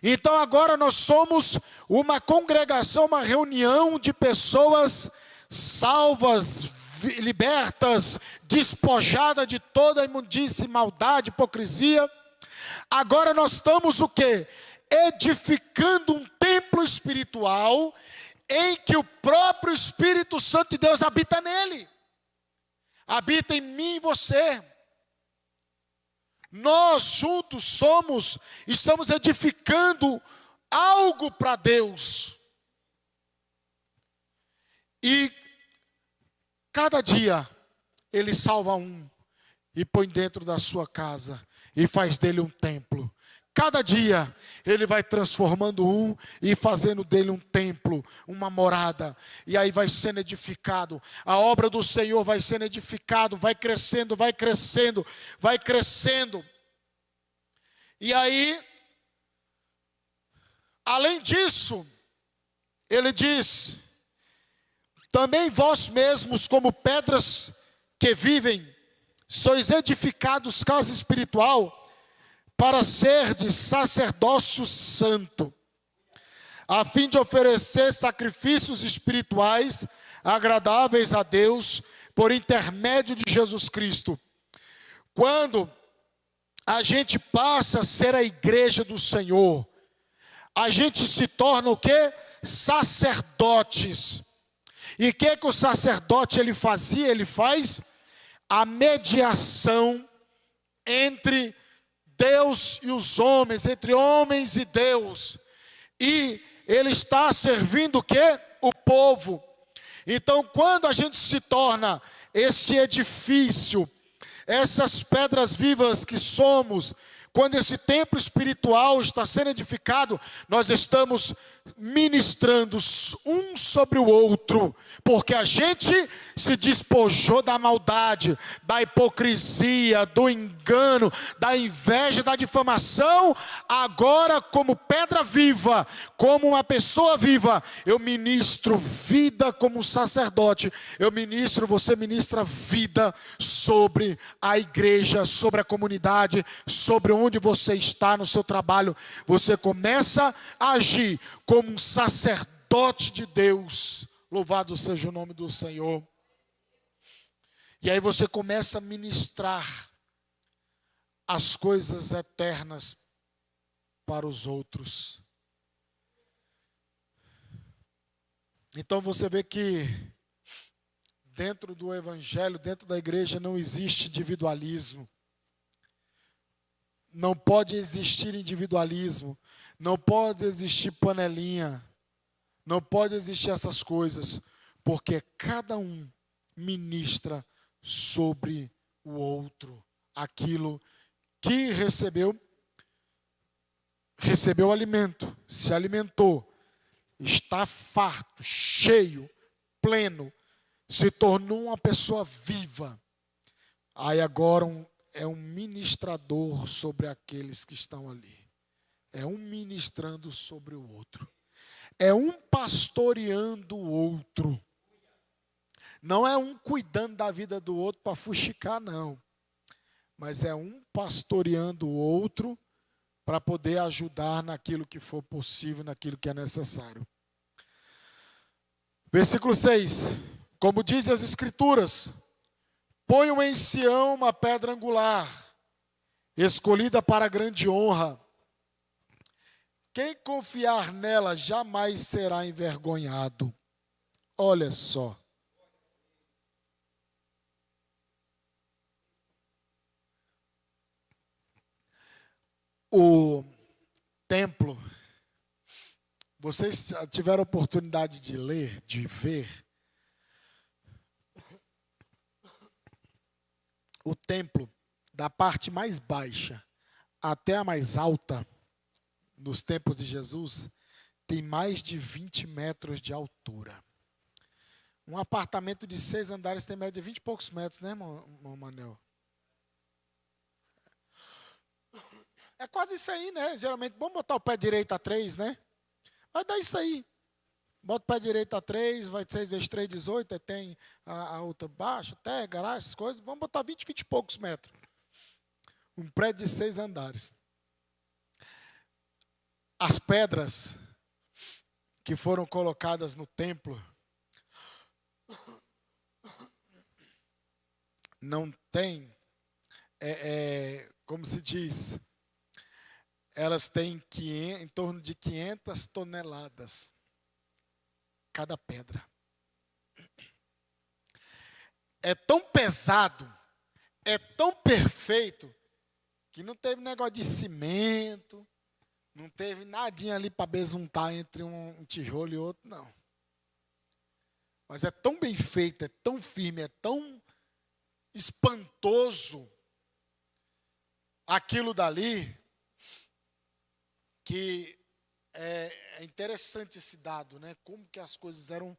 Então agora nós somos uma congregação, uma reunião de pessoas salvas, libertas, despojadas de toda imundície, maldade, hipocrisia. Agora nós estamos o quê? Edificando um templo espiritual em que o próprio Espírito Santo de Deus habita nele. Habita em mim e você. Nós juntos estamos edificando algo para Deus. E cada dia ele salva um e põe dentro da sua casa e faz dele um templo. Cada dia ele vai transformando um e fazendo dele um templo, uma morada. E aí vai sendo edificado. A obra do Senhor vai sendo edificado, vai crescendo, vai crescendo, vai crescendo. E aí Além disso, ele diz: também vós mesmos, como pedras que vivem, sois edificados casa espiritual, para serdes sacerdócio santo, a fim de oferecer sacrifícios espirituais agradáveis a Deus, por intermédio de Jesus Cristo. Quando a gente passa a ser a igreja do Senhor, a gente se torna o quê? Sacerdotes. E o que o sacerdote ele fazia? Ele faz a mediação entre Deus e os homens, entre homens e Deus. E ele está servindo o quê? O povo. Então, quando a gente se torna esse edifício, essas pedras vivas que somos, quando esse templo espiritual está sendo edificado, nós estamos ministrando um sobre o outro, porque a gente se despojou da maldade, da hipocrisia, do engano, da inveja, da difamação. Agora, como pedra viva, como uma pessoa viva, eu ministro vida como sacerdote. Você ministra vida sobre a igreja, sobre a comunidade, sobre onde você está no seu trabalho. Você começa a agir como um sacerdote de Deus. Louvado seja o nome do Senhor. E aí você começa a ministrar as coisas eternas para os outros. Então você vê que dentro do evangelho, dentro da igreja, não existe individualismo. Não pode existir individualismo. Não pode existir panelinha. Não pode existir essas coisas. Porque cada um ministra sobre o outro aquilo que recebeu alimento, se alimentou, está farto, cheio, pleno, se tornou uma pessoa viva. Aí agora é um ministrador sobre aqueles que estão ali. É um ministrando sobre o outro. É um pastoreando o outro. Não é um cuidando da vida do outro para fuxicar, não. Mas é um pastoreando o outro para poder ajudar naquilo que for possível, naquilo que é necessário. Versículo 6. Como diz as Escrituras: ponham em Sião uma pedra angular, escolhida para grande honra. Quem confiar nela jamais será envergonhado. Olha só. O templo, vocês tiveram a oportunidade de ler, de ver. O templo, da parte mais baixa até a mais alta, nos tempos de Jesus, tem mais de 20 metros de altura. Um apartamento de 6 andares tem média de 20 e poucos metros, né, irmão Manel? É quase isso aí, né? Geralmente, vamos botar o pé direito a 3, né? Vai dar isso aí. Bota o pé direito a 3, vai 6 vezes 3, 18, aí tem a outra baixa, até garagem, essas coisas. Vamos botar 20 e poucos metros. Um prédio de 6 andares. As pedras que foram colocadas no templo não tem, como se diz, elas têm em torno de 500 toneladas cada pedra. É tão pesado, é tão perfeito, que não teve negócio de cimento, não teve nadinha ali para besuntar entre um tijolo e outro, não. Mas é tão bem feito, é tão firme, é tão espantoso aquilo dali, que é interessante esse dado, né? Como que as coisas eram.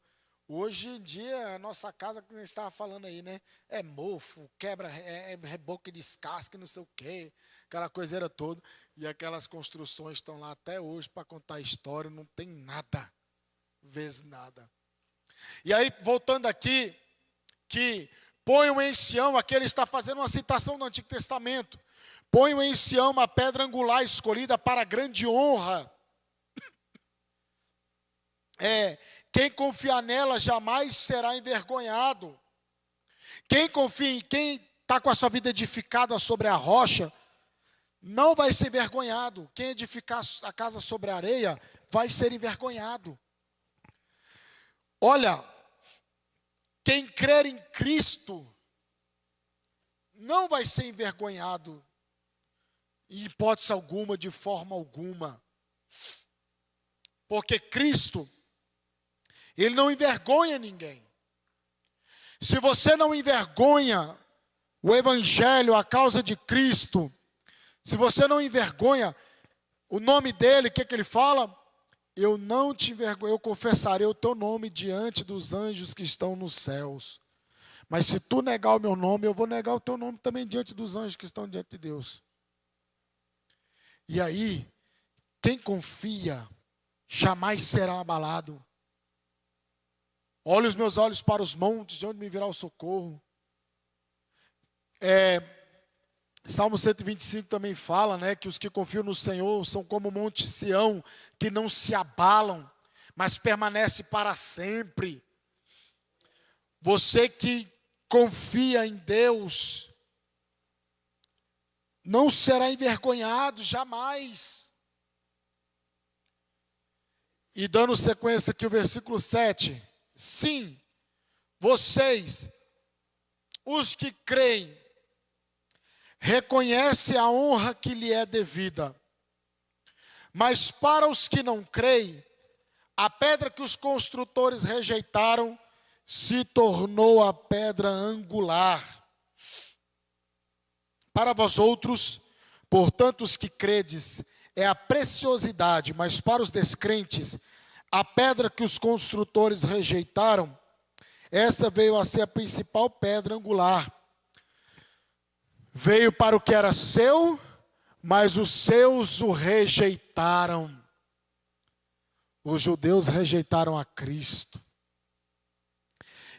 Hoje em dia, a nossa casa, que a gente estava falando aí, né? É mofo, quebra, reboque de descasque, não sei o quê, aquela coiseira toda. E aquelas construções estão lá até hoje para contar a história, não tem nada, vezes nada. E aí, voltando aqui, que ponham em Sião, aqui ele está fazendo uma citação do Antigo Testamento. Ponham em Sião uma pedra angular escolhida para grande honra. Quem confiar nela jamais será envergonhado. Quem confia em quem está com a sua vida edificada sobre a rocha, não vai ser envergonhado. Quem edificar a casa sobre a areia, vai ser envergonhado. Olha, quem crer em Cristo, não vai ser envergonhado, em hipótese alguma, de forma alguma. Porque Cristo, Ele não envergonha ninguém. Se você não envergonha o Evangelho, a causa de Cristo, se você não envergonha o nome dele, o que ele fala? Eu não te envergonho, eu confessarei o teu nome diante dos anjos que estão nos céus. Mas se tu negar o meu nome, eu vou negar o teu nome também diante dos anjos que estão diante de Deus. E aí, quem confia jamais será abalado. Olhe os meus olhos para os montes, de onde me virá o socorro. Salmo 125 também fala, né, que os que confiam no Senhor são como o monte Sião, que não se abalam, mas permanece para sempre. Você que confia em Deus, não será envergonhado jamais. E dando sequência aqui o versículo 7. Sim, vocês, os que creem, reconhecem a honra que lhe é devida. Mas para os que não creem, a pedra que os construtores rejeitaram se tornou a pedra angular. Para vós outros, portanto, os que credes, é a preciosidade, mas para os descrentes, a pedra que os construtores rejeitaram, essa veio a ser a principal pedra angular. Veio para o que era seu, mas os seus o rejeitaram. Os judeus rejeitaram a Cristo.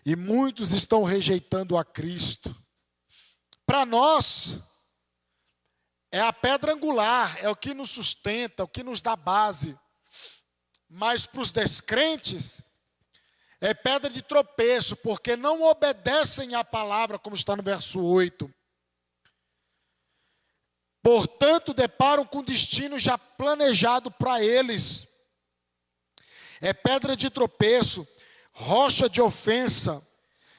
E muitos estão rejeitando a Cristo. Para nós, é a pedra angular, é o que nos sustenta, o que nos dá base. Mas para os descrentes, é pedra de tropeço, porque não obedecem à palavra, como está no verso 8. Portanto, deparam com o destino já planejado para eles. É pedra de tropeço, rocha de ofensa.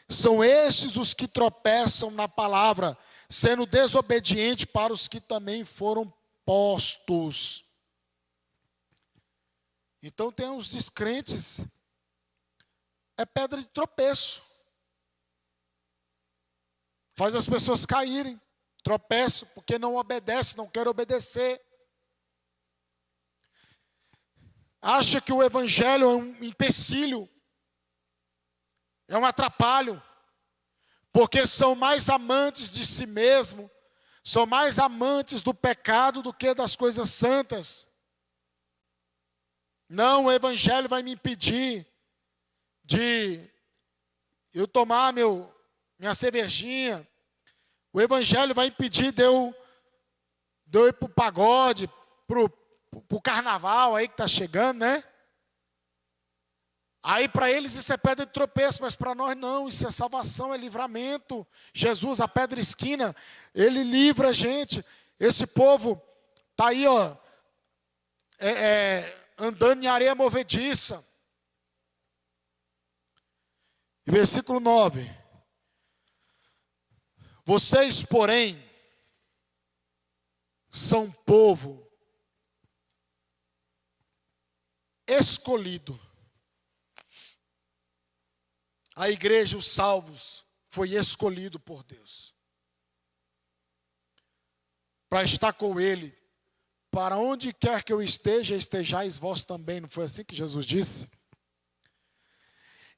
São estes os que tropeçam na palavra, sendo desobediente para os que também foram postos. Então tem os descrentes, é pedra de tropeço. Faz as pessoas caírem, tropeçam, porque não obedecem, não querem obedecer. Acha que o evangelho é um empecilho, é um atrapalho, porque são mais amantes de si mesmo, são mais amantes do pecado do que das coisas santas. Não, o evangelho vai me impedir de eu tomar minha cervejinha. O evangelho vai impedir de eu ir para o pagode, para o carnaval aí que está chegando, né? Aí para eles isso é pedra de tropeço, mas para nós não, isso é salvação, é livramento. Jesus, a pedra esquina, Ele livra a gente. Esse povo está aí, ó, andando em areia movediça. Versículo 9. Vocês, porém, são povo escolhido. A igreja, os salvos, foi escolhido por Deus para estar com Ele. Para onde quer que eu esteja, estejais vós também. Não foi assim que Jesus disse?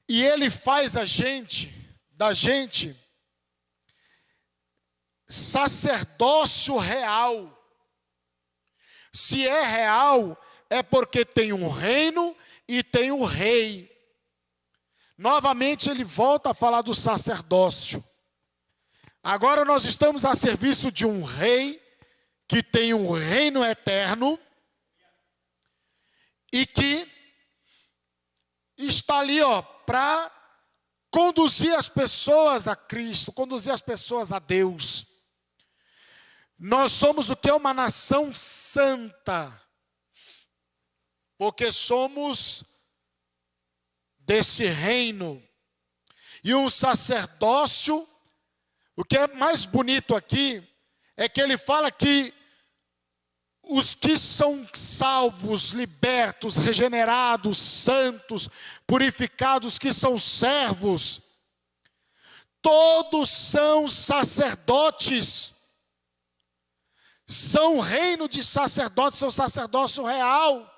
E Ele faz da gente, sacerdócio real. Se é real, é porque tem um reino e tem um rei. Novamente ele volta a falar do sacerdócio. Agora nós estamos a serviço de um rei que tem um reino eterno e que está ali, para conduzir as pessoas a Cristo, conduzir as pessoas a Deus. Nós somos o que é uma nação santa, porque somos desse reino. E um sacerdócio, o que é mais bonito aqui, é que ele fala que os que são salvos, libertos, regenerados, santos, purificados, que são servos, todos são sacerdotes. São reino de sacerdotes, são sacerdócio real.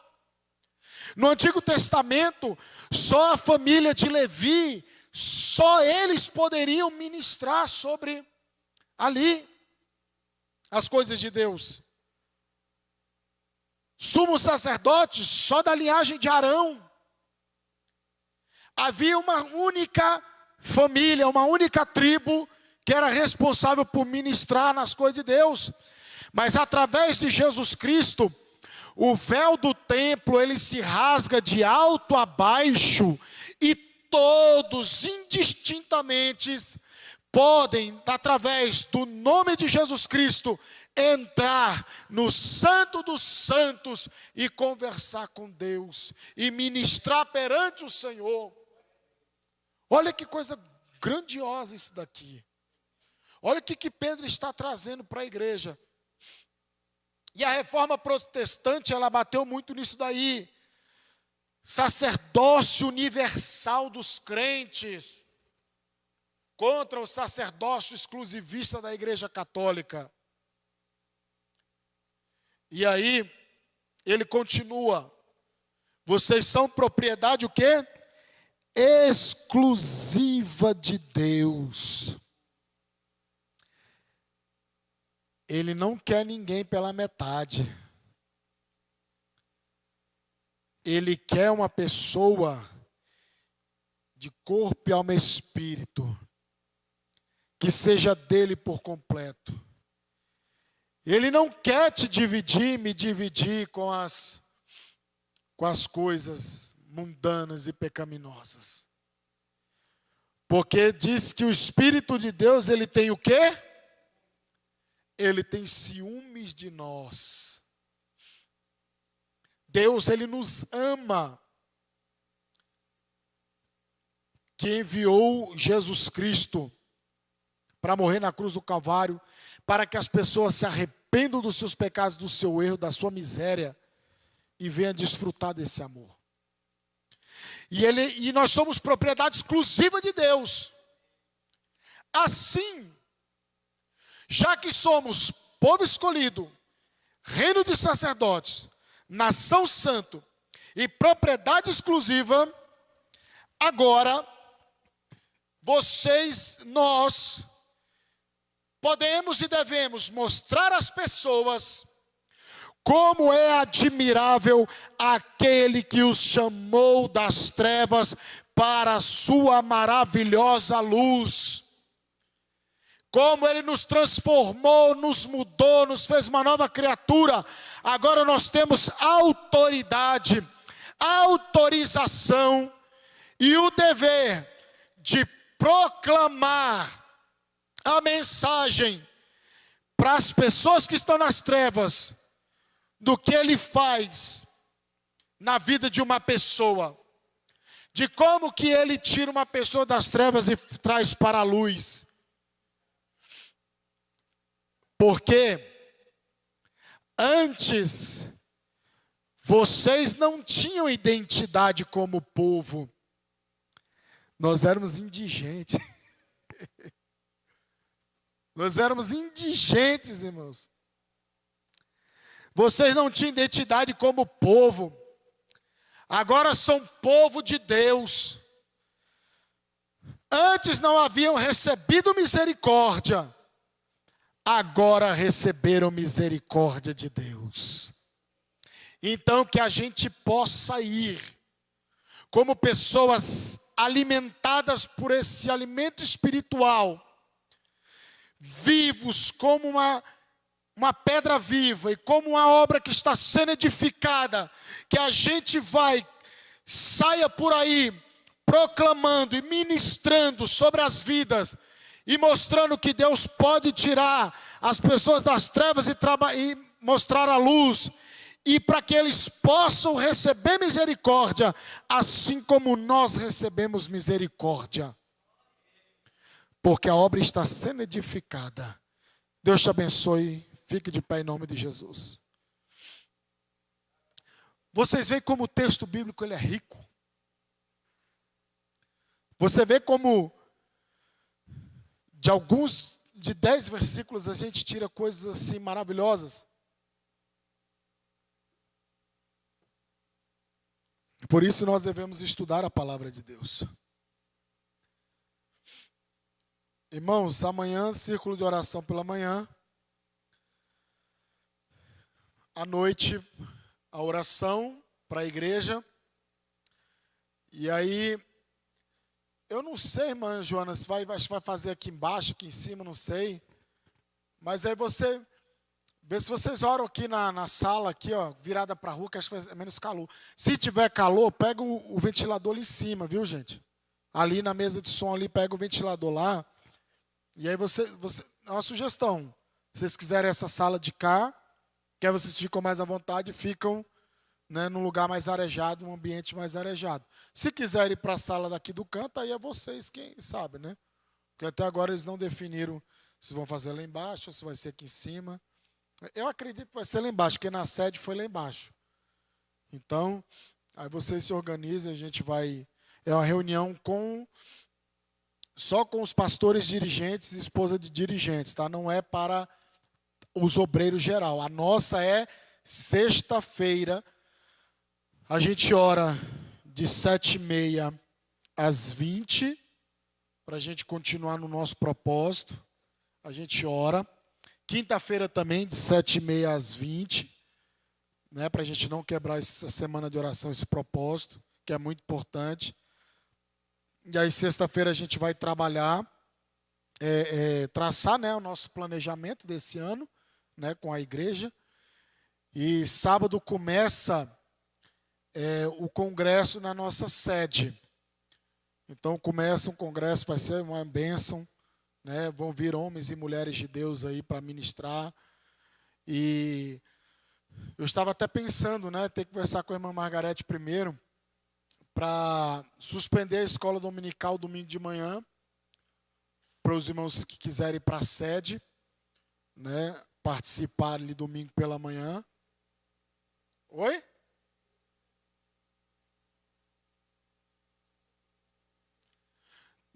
No Antigo Testamento, só a família de Levi, só eles poderiam ministrar sobre ali as coisas de Deus. Sumo sacerdote só da linhagem de Arão. Havia uma única família, uma única tribo que era responsável por ministrar nas coisas de Deus. Mas através de Jesus Cristo, o véu do templo, ele se rasga de alto a baixo e todos indistintamente podem, através do nome de Jesus Cristo, entrar no Santo dos Santos e conversar com Deus e ministrar perante o Senhor. Olha que coisa grandiosa isso daqui. Olha o que Pedro está trazendo para a igreja. E a reforma protestante, ela bateu muito nisso daí. Sacerdócio universal dos crentes contra o sacerdócio exclusivista da igreja católica. E aí, ele continua. Vocês são propriedade o quê? Exclusiva de Deus. Ele não quer ninguém pela metade. Ele quer uma pessoa de corpo e alma e espírito, que seja dele por completo. Ele não quer te dividir, me dividir com as coisas mundanas e pecaminosas. Porque diz que o Espírito de Deus, ele tem o quê? Ele tem ciúmes de nós. Deus, ele nos ama. Que enviou Jesus Cristo para morrer na cruz do Calvário, para que as pessoas se arrependam dos seus pecados, do seu erro, da sua miséria, e venham desfrutar desse amor. E nós somos propriedade exclusiva de Deus. Assim, já que somos povo escolhido, reino de sacerdotes, nação santa e propriedade exclusiva, agora, nós podemos e devemos mostrar às pessoas como é admirável aquele que os chamou das trevas para a sua maravilhosa luz. Como ele nos transformou, nos mudou, nos fez uma nova criatura. Agora nós temos autoridade, autorização e o dever de proclamar a mensagem para as pessoas que estão nas trevas do que ele faz na vida de uma pessoa, de como que ele tira uma pessoa das trevas e traz para a luz. Porque antes vocês não tinham identidade como povo. Nós éramos indigentes. Nós éramos indigentes, irmãos. Vocês não tinham identidade como povo. Agora são povo de Deus. Antes não haviam recebido misericórdia. Agora receberam misericórdia de Deus. Então, que a gente possa ir como pessoas alimentadas por esse alimento espiritual, vivos como uma pedra viva e como uma obra que está sendo edificada, que a gente saia por aí proclamando e ministrando sobre as vidas e mostrando que Deus pode tirar as pessoas das trevas e mostrar a luz, e para que eles possam receber misericórdia, assim como nós recebemos misericórdia. Porque a obra está sendo edificada. Deus te abençoe. Fique de pé em nome de Jesus. Vocês veem como o texto bíblico ele é rico. Você vê como de 10 versículos a gente tira coisas assim maravilhosas. Por isso nós devemos estudar a palavra de Deus. Irmãos, amanhã, círculo de oração pela manhã. À noite, a oração para a igreja. E aí, eu não sei, irmã Joana, se vai fazer aqui embaixo, aqui em cima, não sei. Mas aí você, vê se vocês oram aqui na sala, aqui, ó, virada para a rua, que acho que é menos calor. Se tiver calor, pega o ventilador ali em cima, viu, gente? Ali na mesa de som, ali, pega o ventilador lá. E aí é uma sugestão. Se vocês quiserem essa sala de cá, que aí vocês ficam mais à vontade, ficam, né, num lugar mais arejado, um ambiente mais arejado. Se quiserem ir para a sala daqui do canto, aí é vocês quem sabe, né? Porque até agora eles não definiram se vão fazer lá embaixo ou se vai ser aqui em cima. Eu acredito que vai ser lá embaixo, porque na sede foi lá embaixo. Então, aí vocês se organizam, a gente vai... É uma reunião só com os pastores dirigentes e esposa de dirigentes, tá? Não é para os obreiros geral. A nossa é sexta-feira. A gente ora de 7h30 às 20h, para a gente continuar no nosso propósito. A gente ora. Quinta-feira também, de 7h30 às 20h, né, para a gente não quebrar essa semana de oração, esse propósito, que é muito importante. E aí, sexta-feira, a gente vai trabalhar, traçar, né, o nosso planejamento desse ano, né, com a igreja. E sábado começa o congresso na nossa sede. Então, começa um congresso, vai ser uma bênção. Né, vão vir homens e mulheres de Deus aí para ministrar. E eu estava até pensando, né, ter que conversar com a irmã Margarete primeiro, para suspender a escola dominical domingo de manhã, para os irmãos que quiserem ir para a sede, né, participar ali domingo pela manhã. Oi?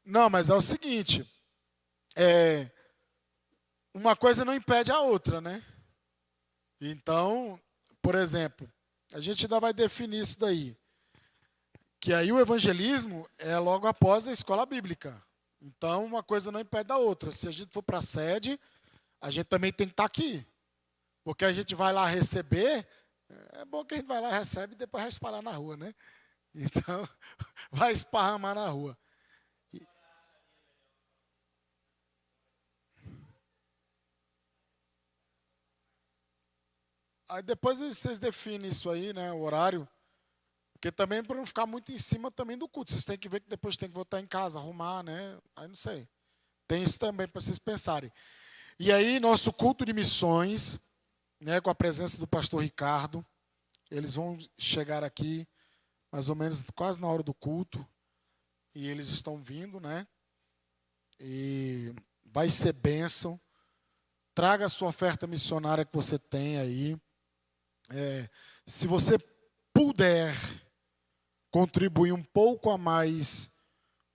Não, mas é o seguinte, uma coisa não impede a outra, né? Então, por exemplo, a gente ainda vai definir isso daí. Que aí o evangelismo é logo após a escola bíblica. Então, uma coisa não impede a outra. Se a gente for para a sede, a gente também tem que estar aqui. Porque a gente vai lá receber, é bom que a gente vai lá, recebe e depois vai espalhar na rua, né? Então, vai esparramar na rua. Aí depois vocês definem isso aí, né, o horário. Porque também para não ficar muito em cima também do culto. Vocês têm que ver que depois tem que voltar em casa, arrumar, né? Aí não sei. Tem isso também para vocês pensarem. E aí, nosso culto de missões, né, com a presença do pastor Ricardo. Eles vão chegar aqui mais ou menos quase na hora do culto. E eles estão vindo, né? E vai ser bênção. Traga a sua oferta missionária que você tem aí. Se você puder contribuir um pouco a mais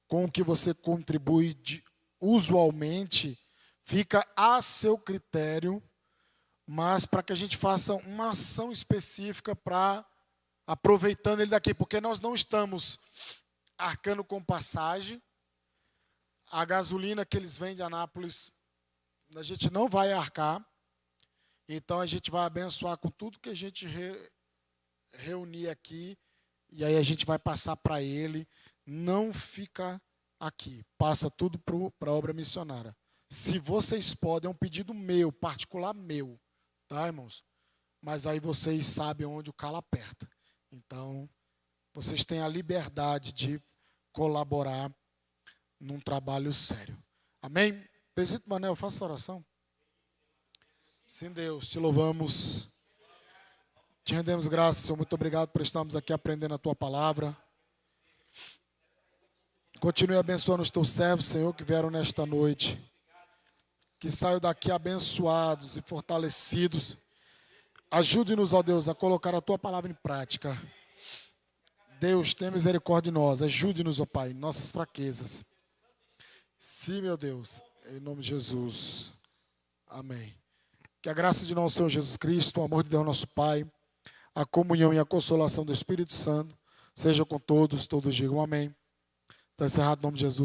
com o que você contribui usualmente, fica a seu critério, mas para que a gente faça uma ação específica para aproveitando ele daqui, porque nós não estamos arcando com passagem. A gasolina que eles vendem em Anápolis, a gente não vai arcar. Então, a gente vai abençoar com tudo que a gente reunir aqui e aí a gente vai passar para ele. Não fica aqui, passa tudo para a obra missionária. Se vocês podem, é um pedido meu, particular meu, tá, irmãos? Mas aí vocês sabem onde o calo aperta. Então, vocês têm a liberdade de colaborar num trabalho sério. Amém? Presbítero Manel, faça a oração. Sim, Deus, te louvamos. Te rendemos graças, Senhor. Muito obrigado por estarmos aqui aprendendo a tua palavra. Continue abençoando os teus servos, Senhor, que vieram nesta noite. Que saiam daqui abençoados e fortalecidos. Ajude-nos, ó Deus, a colocar a tua palavra em prática. Deus, tenha misericórdia de nós. Ajude-nos, ó Pai, em nossas fraquezas. Sim, meu Deus. Em nome de Jesus. Amém. Que a graça de nosso Senhor Jesus Cristo, o amor de Deus, nosso Pai, a comunhão e a consolação do Espírito Santo, seja com todos digam amém. Está encerrado em nome de Jesus.